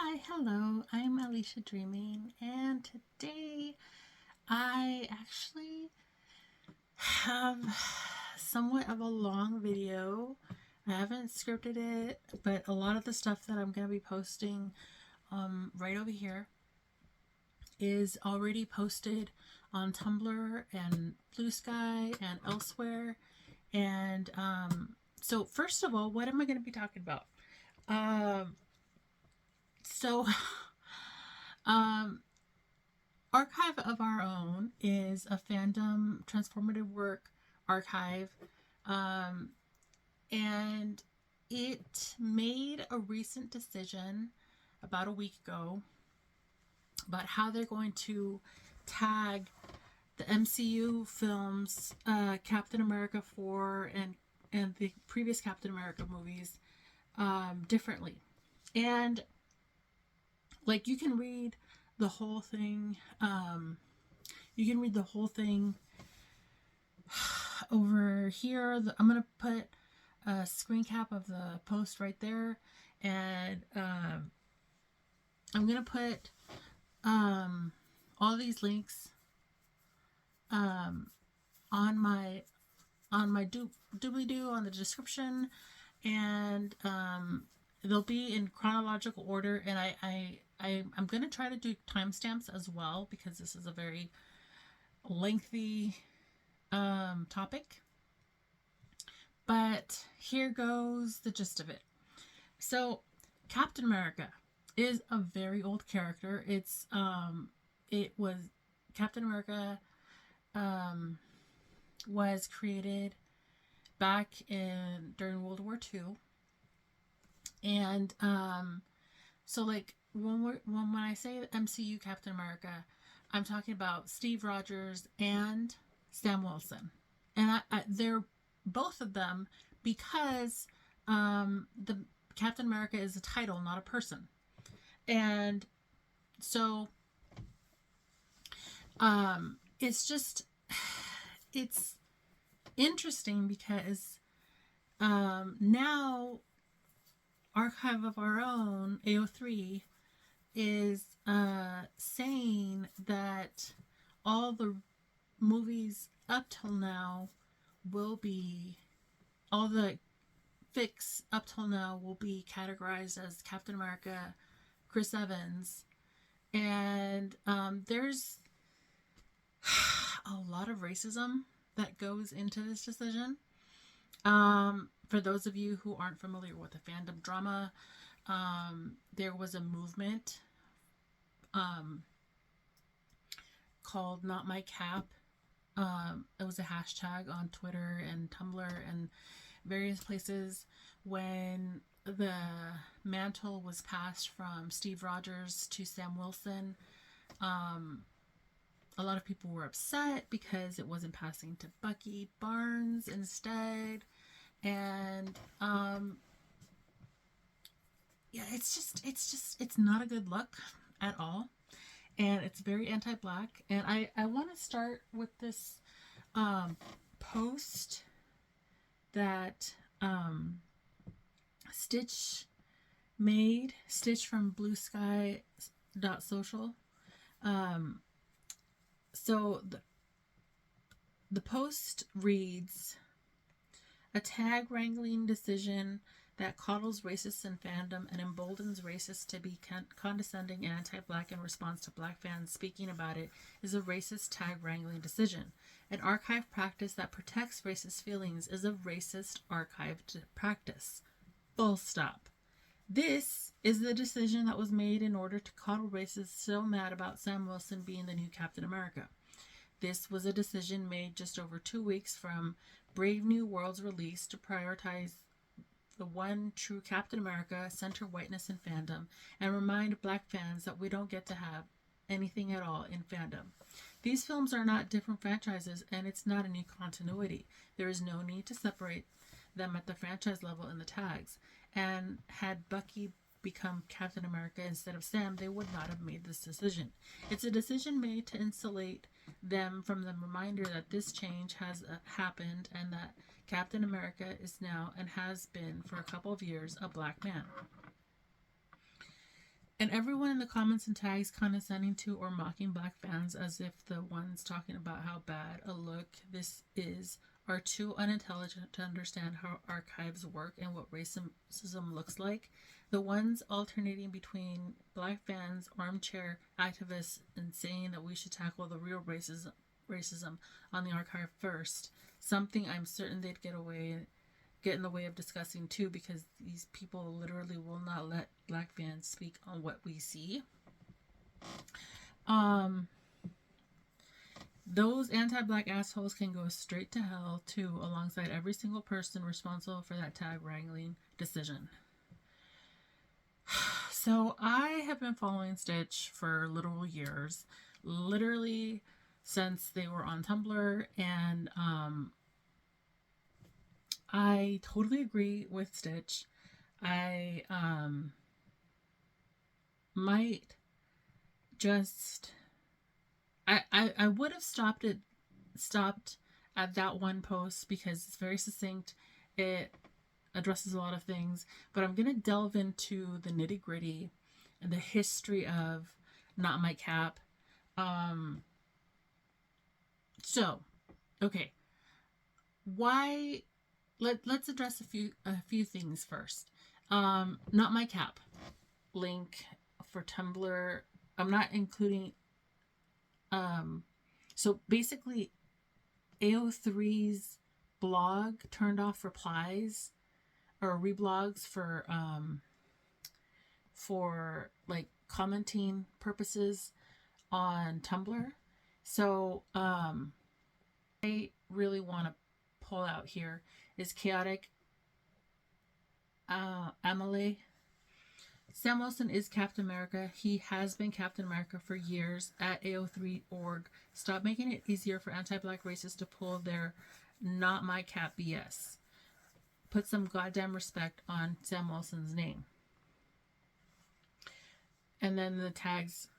Hi, hello, I'm Alicia Dreaming, and today I actually have somewhat of a long video. I haven't scripted it, but a lot of the stuff that I'm going to be posting right over here is already posted on Tumblr and Blue Sky and elsewhere. And so, first of all, what am I going to be talking about? Um, so, um, Archive of Our Own is a fandom transformative work archive, um, and it made a recent decision about a week ago about how they're going to tag the MCU films, Captain America 4 and the previous Captain America movies, differently. And like you can read the whole thing. You can read the whole thing over here. I'm going to put a screen cap of the post right there. And I'm going to put all these links on my doobly-doo on the description. And they'll be in chronological order. And I'm going to try to do timestamps as well because this is a very lengthy topic. But here goes the gist of it. So, Captain America is a very old character. It was Captain America was created back during World War II, and so like when I say MCU Captain America, I'm talking about Steve Rogers and Sam Wilson, and they're both of them because the Captain America is a title, not a person, and so it's interesting because now Archive of Our Own ao3 is saying that all the movies up till now will be, all the fics up till now will be categorized as Captain America, Chris Evans, and there's a lot of racism that goes into this decision. For those of you who aren't familiar with the fandom drama, there was a movement called notmycap. It was a hashtag on Twitter and Tumblr and various places when the mantle was passed from Steve Rogers to Sam Wilson. A lot of people were upset because it wasn't passing to Bucky Barnes instead. And yeah, it's not a good look at all. And it's very anti-black. And I want to start with this post that Stitch made, Stitch from Blue Sky Social. So the post reads, a tag wrangling decision that coddles racists in fandom and emboldens racists to be condescending and anti-black in response to black fans speaking about it is a racist tag wrangling decision. An archive practice that protects racist feelings is a racist archived practice. Full stop. This is the decision that was made in order to coddle racists so mad about Sam Wilson being the new Captain America. This was a decision made just over 2 weeks from Brave New World's release to prioritize the one true Captain America, center whiteness in fandom, and remind black fans that we don't get to have anything at all in fandom. These films are not different franchises, and it's not a new continuity. There is no need to separate them at the franchise level in the tags. And had Bucky become Captain America instead of Sam, they would not have made this decision. It's a decision made to insulate them from the reminder that this change has happened and that Captain America is now and has been for a couple of years a black man. And everyone in the comments and tags condescending to or mocking black fans as if the ones talking about how bad a look this is are too unintelligent to understand how archives work and what racism looks like. The ones alternating between black fans, armchair activists, and saying that we should tackle the real racism on the archive first. Something I'm certain they'd get in the way of discussing too, because these people literally will not let black fans speak on what we see. Those anti-black assholes can go straight to hell too, alongside every single person responsible for that tag wrangling decision. So I have been following Stitch for literal years, literally since they were on Tumblr, and I totally agree with Stitch. I might just I would have stopped at that one post because it's very succinct. It addresses a lot of things, but I'm gonna delve into the nitty gritty and the history of notmycap. So, okay, why? Let's address a few things first. Notmycap link for Tumblr. I'm not including. So basically, ao3's blog turned off replies or reblogs for like commenting purposes on Tumblr. So I really want to pull out here is chaoticamelay. Sam Wilson is Captain America. He has been Captain America for years at ao3.org. Stop making it easier for anti-black racists to pull their notmycap BS. Put some goddamn respect on Sam Wilson's name. And then the tags,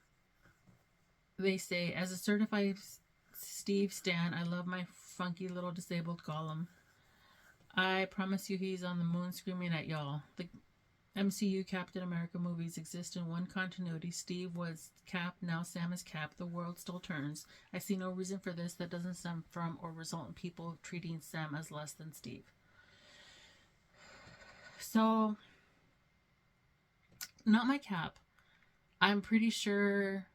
they say, as a certified Steve stan, I love my funky little disabled golem. I promise you he's on the moon screaming at y'all. The MCU Captain America movies exist in one continuity. Steve was Cap, now Sam is Cap. The world still turns. I see no reason for this that doesn't stem from or result in people treating Sam as less than Steve. So, notmycap, I'm pretty sure,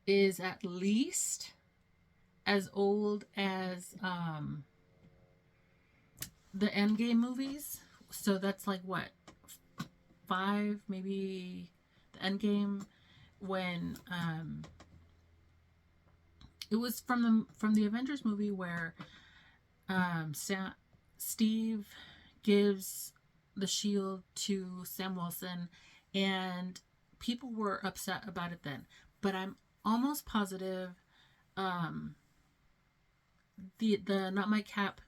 is at least as old as the Endgame movies. So that's like what, 5, maybe the Endgame, when it was from the Avengers movie where Steve gives the shield to Sam Wilson, and people were upset about it then. But I'm almost positive the notmycap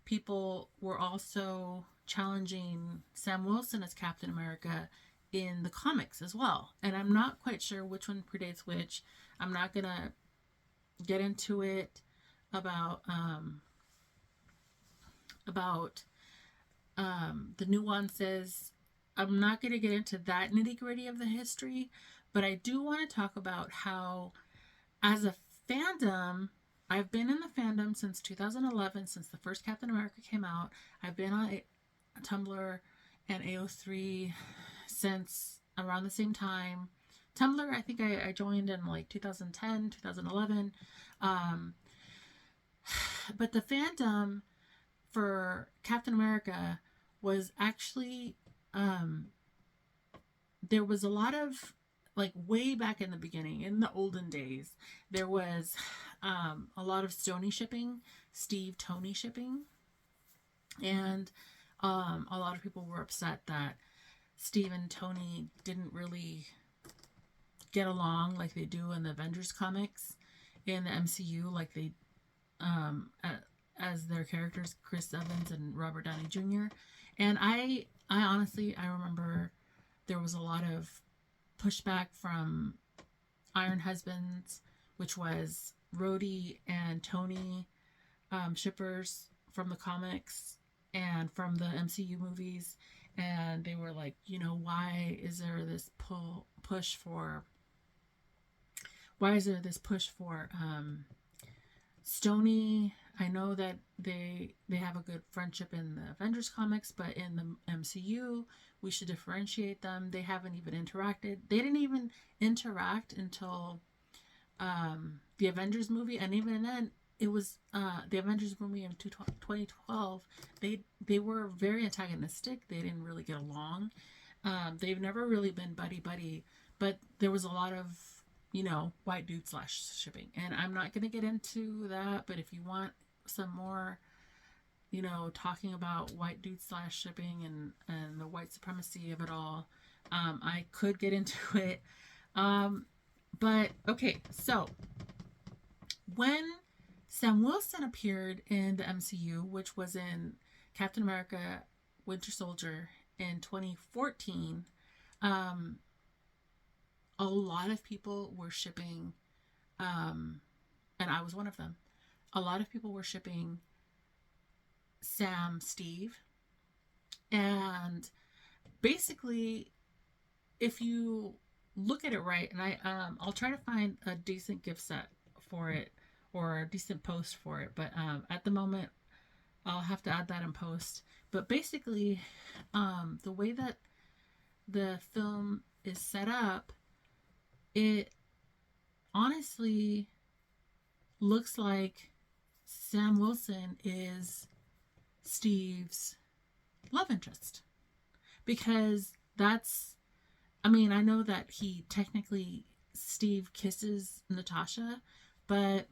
people were also challenging Sam Wilson as Captain America in the comics as well. And I'm not quite sure which one predates which. I'm not gonna get into it about the nuances. I'm not going to get into that nitty gritty of the history, but I do want to talk about how, as a fandom, I've been in the fandom since 2011, since the first Captain America came out. I've been on Tumblr and ao3 since around the same time. Tumblr, I think I joined in like 2010, 2011. But the fandom for Captain America was actually, there was a lot of, like, way back in the beginning, in the olden days, there was a lot of Stony shipping, Steve Tony shipping, and a lot of people were upset that Steve and Tony didn't really get along like they do in the Avengers comics in the MCU, like they as their characters, Chris Evans and Robert Downey Jr. And I honestly, I remember there was a lot of pushback from Iron Husbands, which was Rhodey and Tony shippers from the comics and from the MCU movies. and they were like, you know, why is there this push for Stony? I know that they have a good friendship in the Avengers comics, but in the MCU, we should differentiate them. They haven't even interacted. They didn't even interact until the Avengers movie, and even then, it was the Avengers movie in 2012. They were very antagonistic. They didn't really get along. They've never really been buddy buddy, but there was a lot of, you know, white dude slash shipping, and I'm not gonna get into that. But if you want some more, you know, talking about white dude slash shipping and the white supremacy of it all, I could get into it. But okay, so when Sam Wilson appeared in the MCU, which was in Captain America Winter Soldier in 2014, a lot of people were shipping, and I was one of them. A lot of people were shipping Sam Steve. And basically, if you look at it right, and I'll try to find a decent gift set for it or a decent post for it, but at the moment I'll have to add that in post. But basically, the way that the film is set up, it honestly looks like Sam Wilson is Steve's love interest, because that's, I mean, I know that he technically, Steve kisses Natasha, but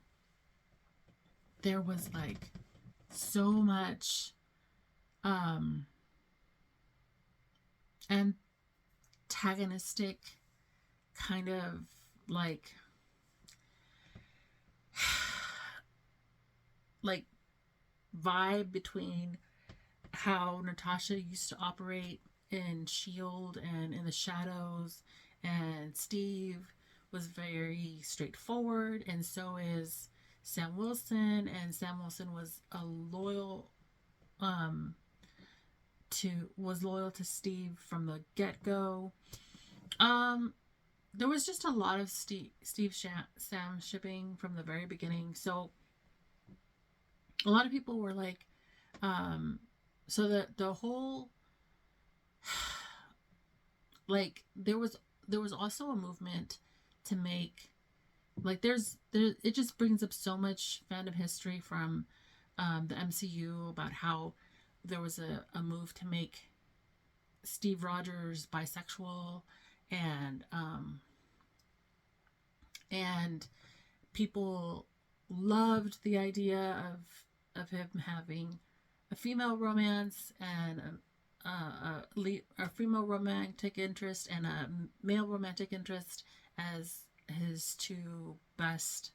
there was like so much antagonistic kind of like like vibe between how Natasha used to operate in S.H.I.E.L.D. and in the shadows, and Steve was very straightforward, and so is Sam Wilson, and Sam Wilson was a loyal to Steve from the get-go. There was just a lot of Sam shipping from the very beginning, so a lot of people were like, so the whole like there was also a movement to make, like there it just brings up so much fandom history from the MCU about how there was a move to make Steve Rogers bisexual, and people loved the idea of him having a female romance and a female romantic interest and a male romantic interest as his two best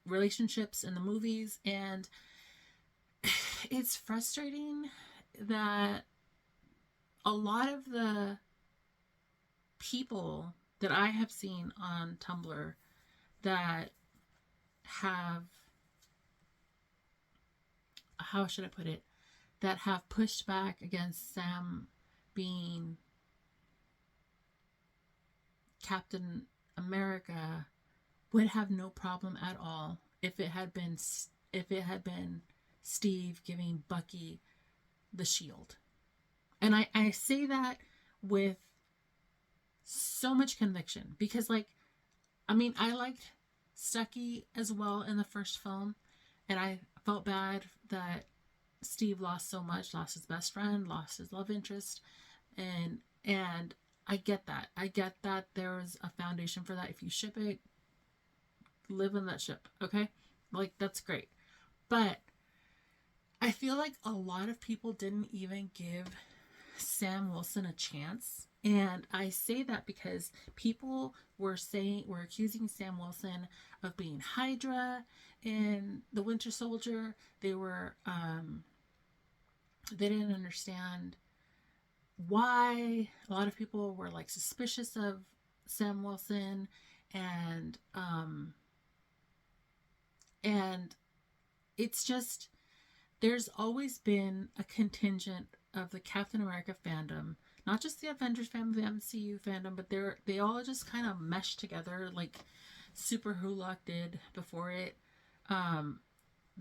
relationships in the movies. And it's frustrating that a lot of the people that I have seen on Tumblr that have, how should I put it, that have pushed back against Sam being Captain America would have no problem at all if it had been Steve giving Bucky the shield. And I say that with so much conviction because, like, I mean, I liked Stucky as well in the first film, and I felt bad that Steve lost so much, lost his best friend, lost his love interest, and I get that. I get that there is a foundation for that. If you ship it, live in that ship, okay? Like, that's great. But I feel like a lot of people didn't even give Sam Wilson a chance. And I say that because people were accusing Sam Wilson of being Hydra in The Winter Soldier. They were, they didn't understand why. A lot of people were like suspicious of Sam Wilson, and it's just, there's always been a contingent of the Captain America fandom, not just the Avengers fandom, the MCU fandom, but they all just kind of mesh together like Super Hulk did before it. The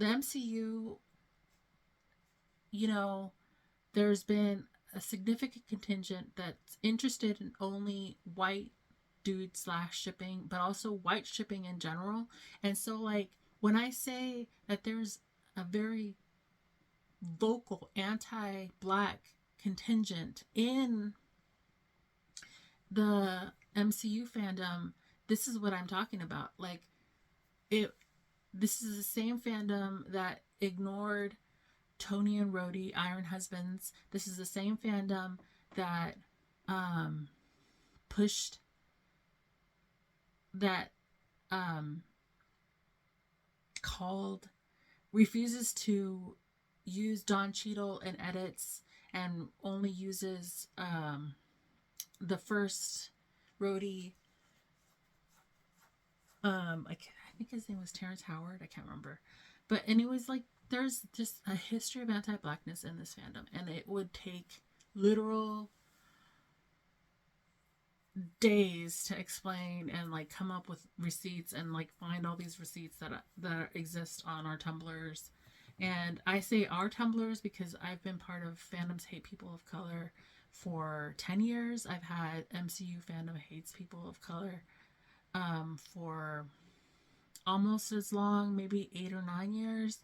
MCU, you know, there's been a significant contingent that's interested in only white dude slash shipping, but also white shipping in general. And so, like, when I say that there's a very vocal anti-black contingent in the MCU fandom, this is what I'm talking about. Like, this is the same fandom that ignored Tony and Rhodey, Iron Husbands. This is the same fandom that pushed that refuses to use Don Cheadle in edits and only uses the first Rhodey. I think his name was Terrence Howard. I can't remember. But anyways, like, there's just a history of anti-blackness in this fandom, and it would take literal days to explain and like come up with receipts and like find all these receipts that exist on our Tumblrs. And I say our Tumblrs because I've been part of Fandoms Hate People of Color for 10 years. I've had MCU Fandom Hates People of Color for almost as long, maybe 8 or 9 years.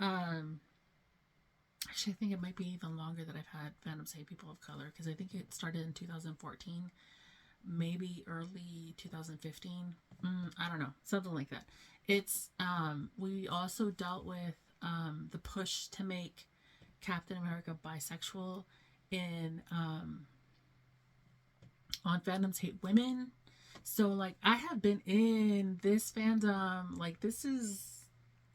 Actually, I think it might be even longer that I've had Fandoms Hate People of Color, because I think it started in 2014, maybe early 2015. I don't know, something like that. It's we also dealt with the push to make Captain America bisexual in on Fandoms Hate Women. So, like, I have been in this fandom. Like,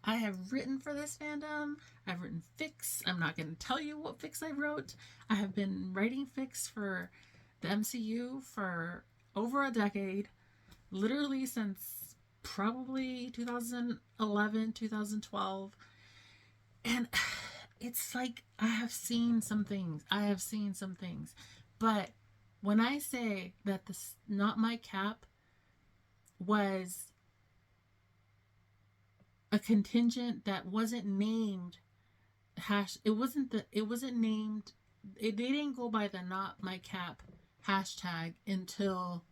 I have written for this fandom. I've written fics. I'm not going to tell you what fics I wrote. I have been writing fics for the MCU for over a decade. Literally since probably 2011, 2012. And it's like, I have seen some things. But when I say that this Not My Cap was a contingent that wasn't named they didn't go by the Not My Cap hashtag until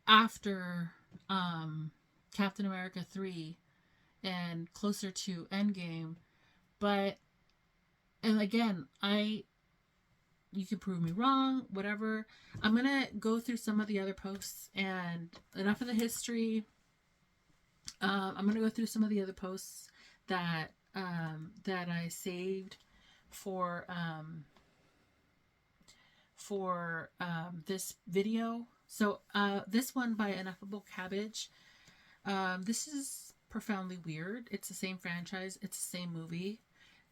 after Captain America 3 and closer to Endgame. And again, you can prove me wrong, whatever. I'm gonna go through some of the other posts, and enough of the history. I'm gonna go through some of the other posts that I saved for this video. So this one by Ineffable Cabbage. This is profoundly weird. It's the same franchise. It's the same movie.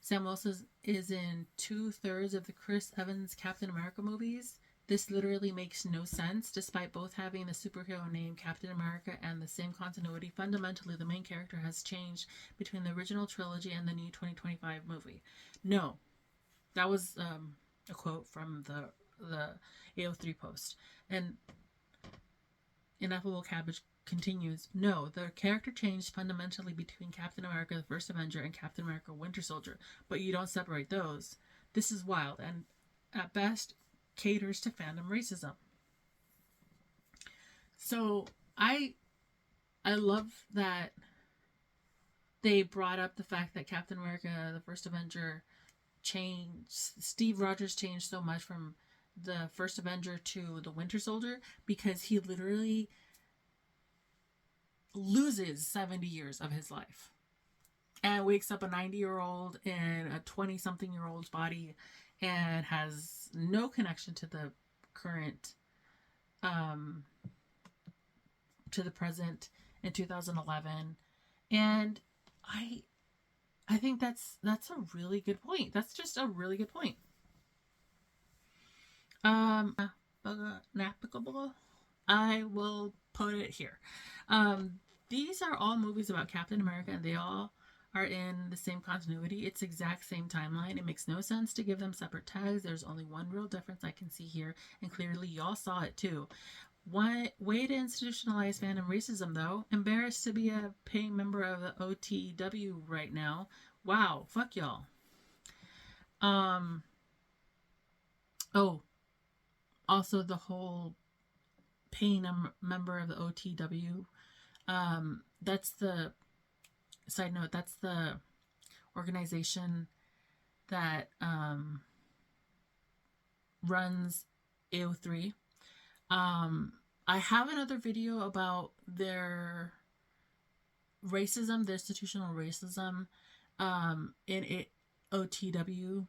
Sam Wilson is in 2/3 of the Chris Evans Captain America movies. This literally makes no sense. Despite both having the superhero name Captain America and the same continuity, fundamentally the main character has changed between the original trilogy and the new 2025 movie. No. That was a quote from the ao3 post. And Ineffable Cabbage continues, no, the character changed fundamentally between Captain America the First Avenger and Captain America Winter Soldier, but you don't separate those. This is wild and at best caters to fandom racism. So I love that they brought up the fact that Captain America the First Avenger changed, Steve Rogers changed so much from the First Avenger to the Winter Soldier, because he literally loses 70 years of his life and wakes up a 90-year-old in a 20-something-year-old's body and has no connection to the current to the present in 2011. And I think that's a really good point. That's just a really good point. Notfknapplicable, I will put it here. These are all movies about Captain America, and they all are in the same continuity. It's exact same timeline. It makes no sense to give them separate tags. There's only one real difference I can see here, and clearly y'all saw it too. One way to institutionalize fandom racism, though. Embarrassed to be a paying member of the OTW right now. Wow, fuck y'all. Oh, also the whole paying a member of the OTW. That's the side note. That's the organization that runs ao3. I have another video about their racism, their institutional racism in OTW.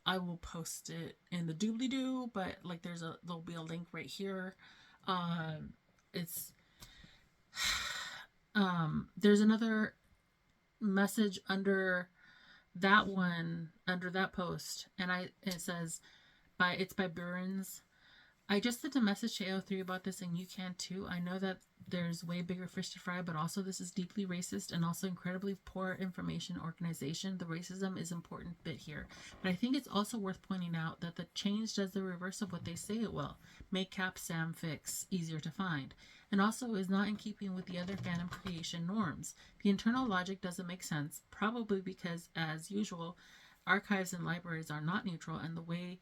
I will post it in the doobly-doo, but like there'll be a link right here. It's there's another message under that one, under that post, and it says it's by Burins. I just sent a message to ao3 about this, and you can too. I know that there's way bigger fish to fry, but also this is deeply racist and also incredibly poor information organization. The racism is an important bit here. But I think it's also worth pointing out that the change does the reverse of what they say it will. Make cap, Sam, fix, easier to find. And also is not in keeping with the other fandom creation norms. The internal logic doesn't make sense, probably because, as usual, archives and libraries are not neutral, and the way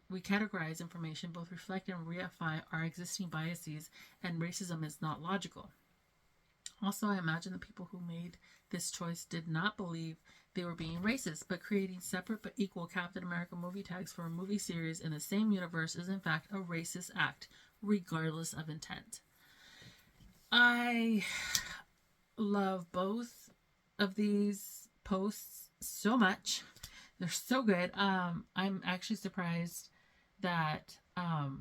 we categorize information both reflect and reify our existing biases, and racism is not logical. Also, I imagine the people who made this choice did not believe they were being racist, but creating separate but equal Captain America movie tags for a movie series in the same universe is in fact a racist act, regardless of intent. I love both of these posts so much. They're so good. I'm actually surprised that oh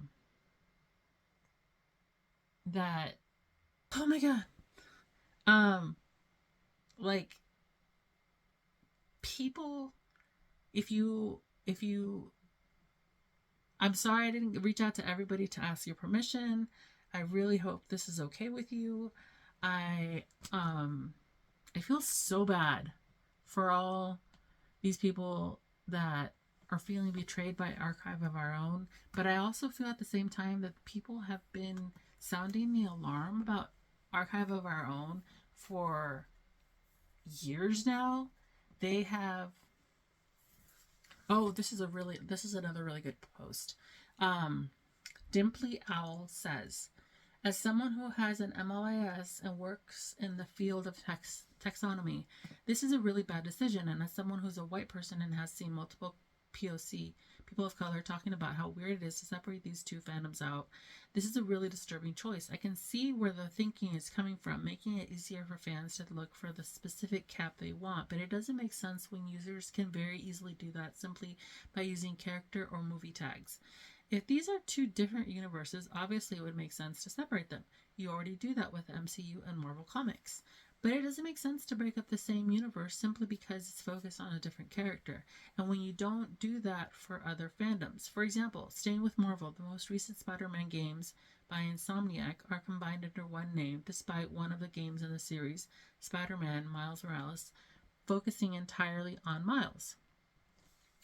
my god. Like people, if you I'm sorry I didn't reach out to everybody to ask your permission. I really hope this is okay with you. I feel so bad for all these people that are feeling betrayed by Archive of Our Own, but I also feel at the same time that people have been sounding the alarm about Archive of Our Own for years now. They have this is another really good post. Dimplyowl says, as someone who has an MLIS and works in the field of taxonomy, this is a really bad decision. And as someone who's a white person and has seen multiple POC, people of color, talking about how weird it is to separate these two fandoms out, this is a really disturbing choice. I can see where the thinking is coming from, making it easier for fans to look for the specific cap they want, but it doesn't make sense when users can very easily do that simply by using character or movie tags. If these are two different universes, obviously it would make sense to separate them. You already do that with MCU and Marvel Comics. But it doesn't make sense to break up the same universe simply because it's focused on a different character. And when you don't do that for other fandoms. For example, staying with Marvel, the most recent Spider-Man games by Insomniac are combined under one name, despite one of the games in the series, Spider-Man Miles Morales, focusing entirely on Miles.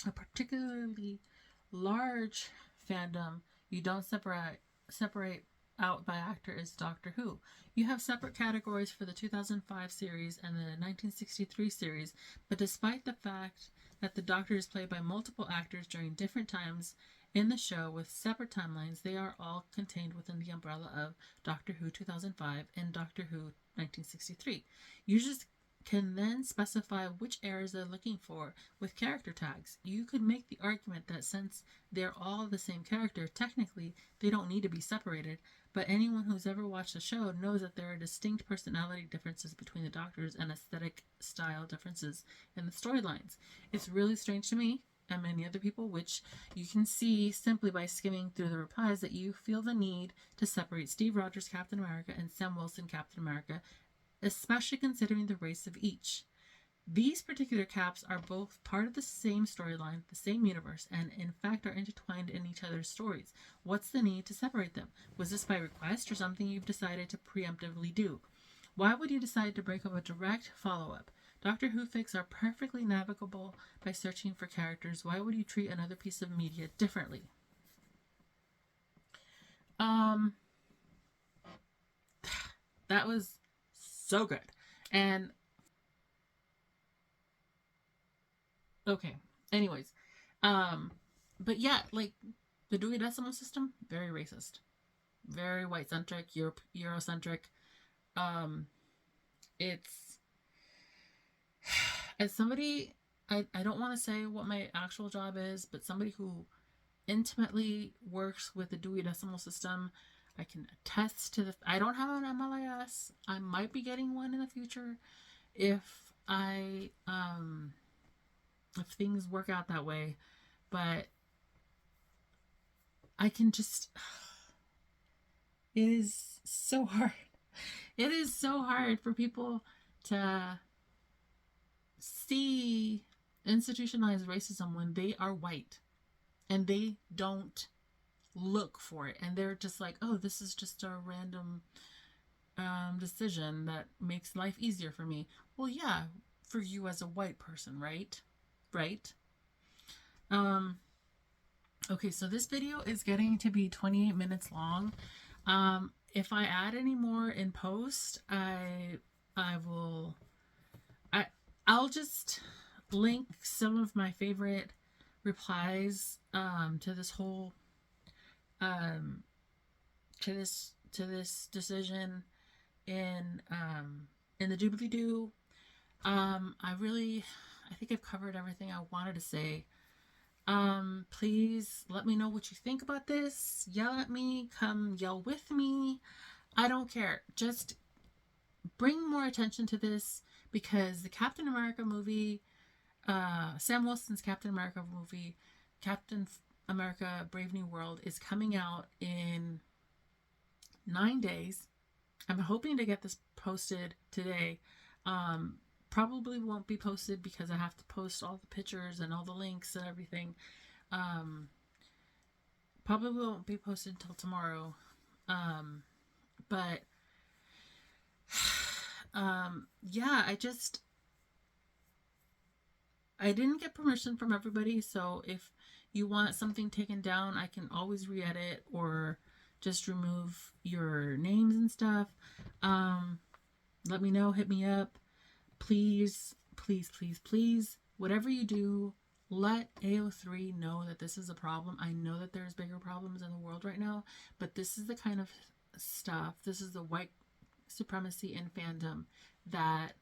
A particularly large fandom you don't separate out by actor is Doctor Who. You have separate categories for the 2005 series and the 1963 series, but despite the fact that the Doctor is played by multiple actors during different times in the show with separate timelines, they are all contained within the umbrella of Doctor Who 2005 and Doctor Who 1963. Users can then specify which eras they're looking for with character tags. You could make the argument that since they're all the same character, technically they don't need to be separated, but anyone who's ever watched the show knows that there are distinct personality differences between the Doctors and aesthetic style differences in the storylines. It's really strange to me and many other people, which you can see simply by skimming through the replies, that you feel the need to separate Steve Rogers Captain America and Sam Wilson Captain America, especially considering the race of each. These particular caps are both part of the same storyline, the same universe, and in fact are intertwined in each other's stories. What's the need to separate them? Was this by request or something you've decided to preemptively do? Why would you decide to break up a direct follow-up? Doctor Who fics are perfectly navigable by searching for characters. Why would you treat another piece of media differently? That was so good. And okay. Anyways, but yeah, like the Dewey Decimal System, very racist, very white centric, Eurocentric. It's as somebody, I don't want to say what my actual job is, but somebody who intimately works with the Dewey Decimal System, I can attest to the. I don't have an MLIS. I might be getting one in the future if if things work out that way, but I can just. It is so hard. It is so hard for people to see institutionalized racism when they are white and they don't look for it, and they're just like, oh, this is just a random decision that makes life easier for me. Well, yeah, for you as a white person, right? Okay, so this video is getting to be 28 minutes long. If I add any more in post, I'll just link some of my favorite replies to this whole to this decision in the doobly doo. I think I've covered everything I wanted to say. Please let me know what you think about this. Yell at me, come yell with me. I don't care. Just bring more attention to this, because the Captain America movie, Sam Wilson's Captain America movie, Captain America Brave New World, is coming out in 9 days. I'm hoping to get this posted today. Probably won't be posted because I have to post all the pictures and all the links and everything. Probably won't be posted until tomorrow. But yeah, I didn't get permission from everybody, so if you want something taken down, I can always re-edit or just remove your names and stuff. Let me know, hit me up. Please, please, please, please, whatever you do, let ao3 know that this is a problem. I know that there's bigger problems in the world right now, but this is the kind of stuff, this is the white supremacy in fandom that,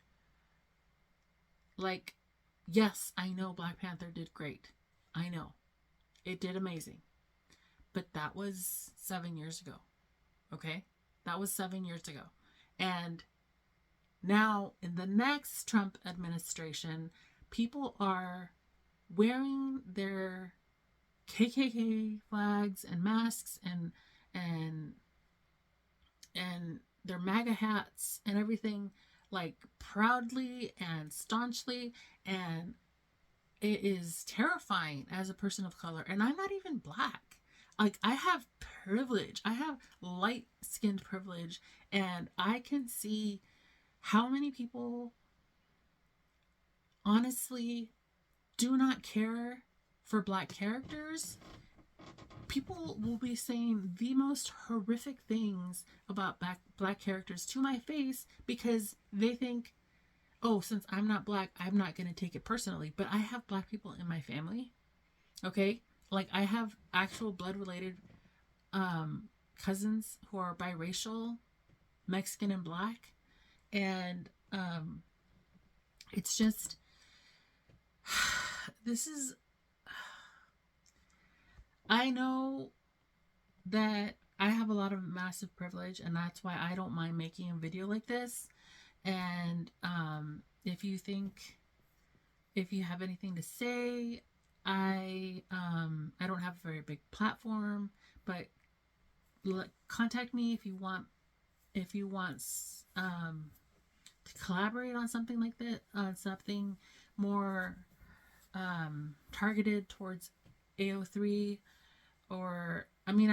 like, yes, I know Black Panther did great. I know. It did amazing. But that was 7 years ago. Okay? That was 7 years ago. And now, in the next Trump administration, people are wearing their KKK flags and masks and their MAGA hats and everything, like, proudly and staunchly, and it is terrifying as a person of color. And I'm not even black. Like, I have privilege. I have light-skinned privilege, and I can see how many people honestly do not care for black characters. People will be saying the most horrific things about black characters to my face because they think, oh, since I'm not black, I'm not going to take it personally. But I have black people in my family. Okay? Like, I have actual blood-related cousins who are biracial, Mexican and black. And it's just, this is, I know that I have a lot of massive privilege, and that's why I don't mind making a video like this. And if you have anything to say, I don't have a very big platform, but contact me if you want to collaborate on something like that, on something more targeted towards ao3. Or, I mean,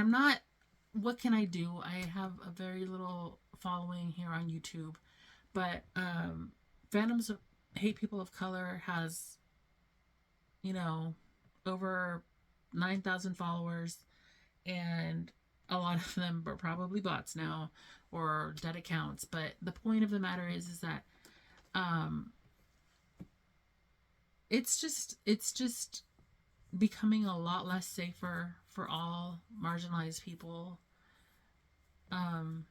what can I do? I have a very little following here on YouTube. But Fandom's Hate People of Color has, you know, over 9,000 followers, and a lot of them are probably bots now or dead accounts. But the point of the matter is that um, it's just becoming a lot less safer for all marginalized people um,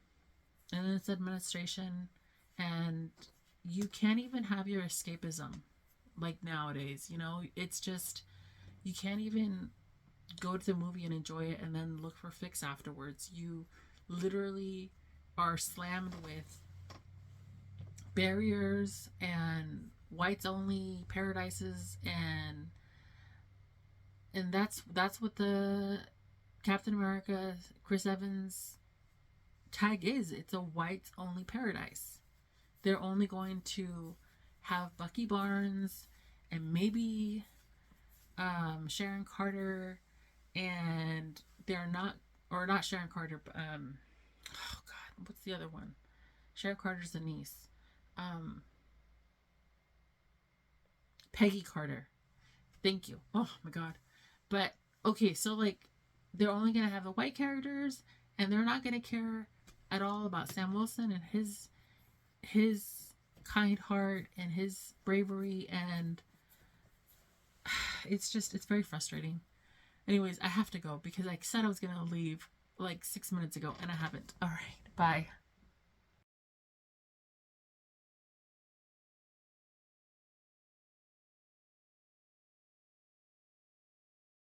in this administration, and you can't even have your escapism like nowadays. You know, it's just you can't even go to the movie and enjoy it and then look for fix afterwards. You literally are slammed with barriers and whites only paradises, and that's what the Captain America Chris Evans tag is. It's a whites only paradise. They're only going to have Bucky Barnes and maybe Sharon Carter, and they're not, or not Sharon Carter, but oh god, what's the other one? Sharon Carter's the niece. Um, Peggy Carter. Thank you. Oh my god. But okay, so like they're only gonna have the white characters, and they're not gonna care at all about Sam Wilson and his kind heart and his bravery, and it's very frustrating. Anyways, I have to go because I said I was gonna leave like 6 minutes ago and I haven't. All right, bye.